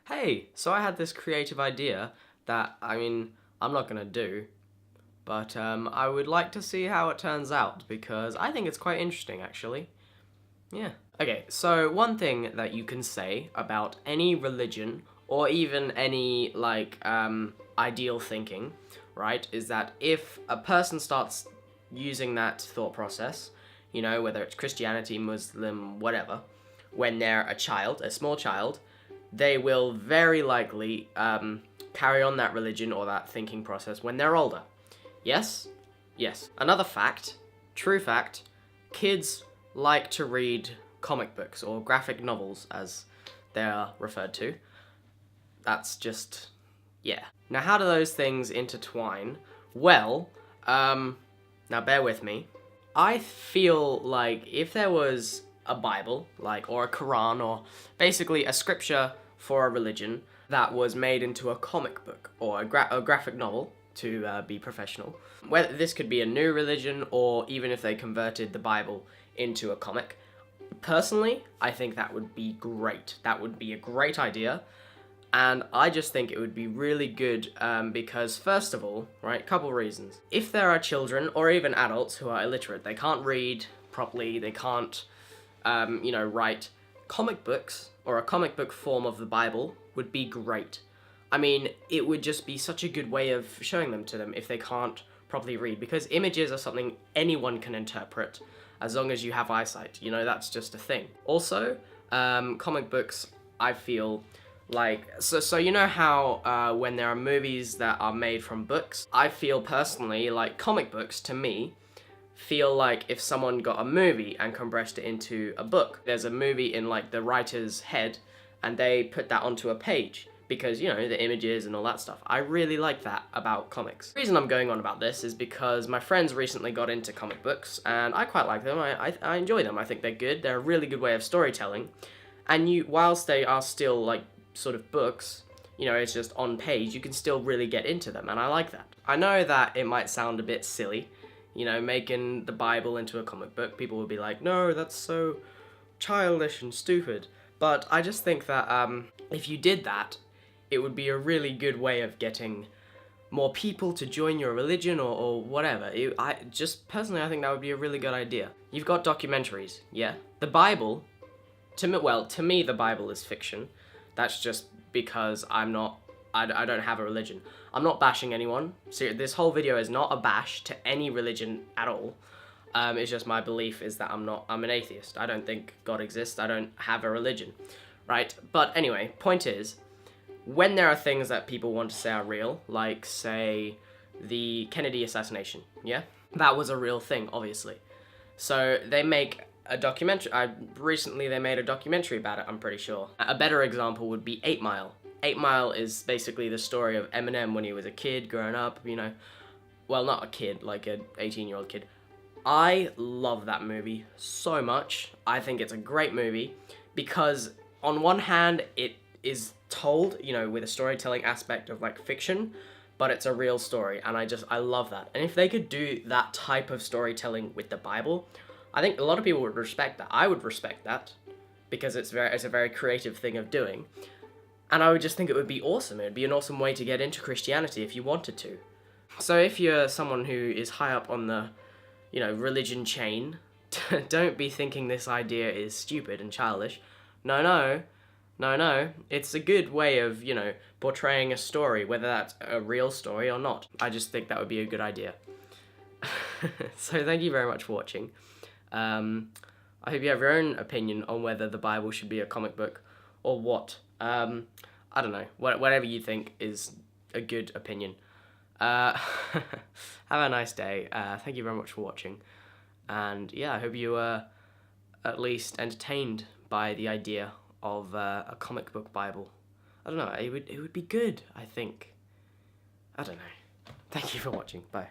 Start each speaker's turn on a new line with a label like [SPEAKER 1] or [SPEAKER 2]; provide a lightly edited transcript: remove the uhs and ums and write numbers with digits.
[SPEAKER 1] Hey, so I had this creative idea that, I'm not gonna do, but I would like to see how it turns out because I think it's quite interesting actually. Yeah. Okay, so one thing that you can say about any religion or even any ideal thinking, right, is that if a person starts using that thought process, whether it's Christianity, Muslim, whatever, when they're a child, a small child, they will very likely carry on that religion or that thinking process when they're older. Yes? Yes. Another fact, true fact, kids like to read comic books or graphic novels as they are referred to. That's just, yeah. Now how do those things intertwine? Well, now bear with me. I feel like if there was a Bible, or a Quran, or basically a scripture for a religion that was made into a comic book or a graphic novel, to be professional, whether this could be a new religion or even if they converted the Bible into a comic, personally, I think that would be great. That would be a great idea. And I just think it would be really good because, first of all, right, couple reasons. If there are children or even adults who are illiterate, they can't read properly, they can't, write, comic books or a comic book form of the Bible would be great. I mean, it would just be such a good way of showing them to them if they can't properly read, because images are something anyone can interpret as long as you have eyesight. That's just a thing. Also, comic books, I feel so you know how when there are movies that are made from books, I feel personally like comic books, to me, feel like if someone got a movie and compressed it into a book. There's a movie in the writer's head and they put that onto a page because, the images and all that stuff. I really like that about comics. The reason I'm going on about this is because my friends recently got into comic books and I quite like them. I enjoy them. I think they're good. They're a really good way of storytelling. And whilst they are still sort of books, it's just on page, you can still really get into them, and I like that. I know that it might sound a bit silly, making the Bible into a comic book. People will be like, no, that's so childish and stupid. But I just think that if you did that, it would be a really good way of getting more people to join your religion or whatever. I personally think that would be a really good idea. You've got documentaries, yeah? The Bible, to me the Bible is fiction. That's just because I don't have a religion. I'm not bashing anyone. So this whole video is not a bash to any religion at all. It's just my belief is that I'm an atheist. I don't think God exists. I don't have a religion, right? But anyway, point is, when there are things that people want to say are real, like, say, the Kennedy assassination, yeah? That was a real thing, obviously. So they make a documentary. Recently they made a documentary about it, I'm pretty sure. A better example would be 8 Mile. 8 Mile is basically the story of Eminem when he was a kid, growing up, well, not a kid, like an 18-year-old kid. I love that movie so much. I think it's a great movie because on one hand it is told, with a storytelling aspect of fiction, but it's a real story, and I love that. And if they could do that type of storytelling with the Bible, I think a lot of people would respect that. I would respect that because it's a very creative thing of doing. And I would just think it would be awesome. It would be an awesome way to get into Christianity if you wanted to. So if you're someone who is high up on the, religion chain, don't be thinking this idea is stupid and childish. No. It's a good way of, portraying a story, whether that's a real story or not. I just think that would be a good idea. So thank you very much for watching. I hope you have your own opinion on whether the Bible should be a comic book or what. I don't know. Whatever you think is a good opinion. Have a nice day. Thank you very much for watching. And yeah, I hope you were at least entertained by the idea of a comic book Bible. I don't know. It would be good, I think. I don't know. Thank you for watching. Bye.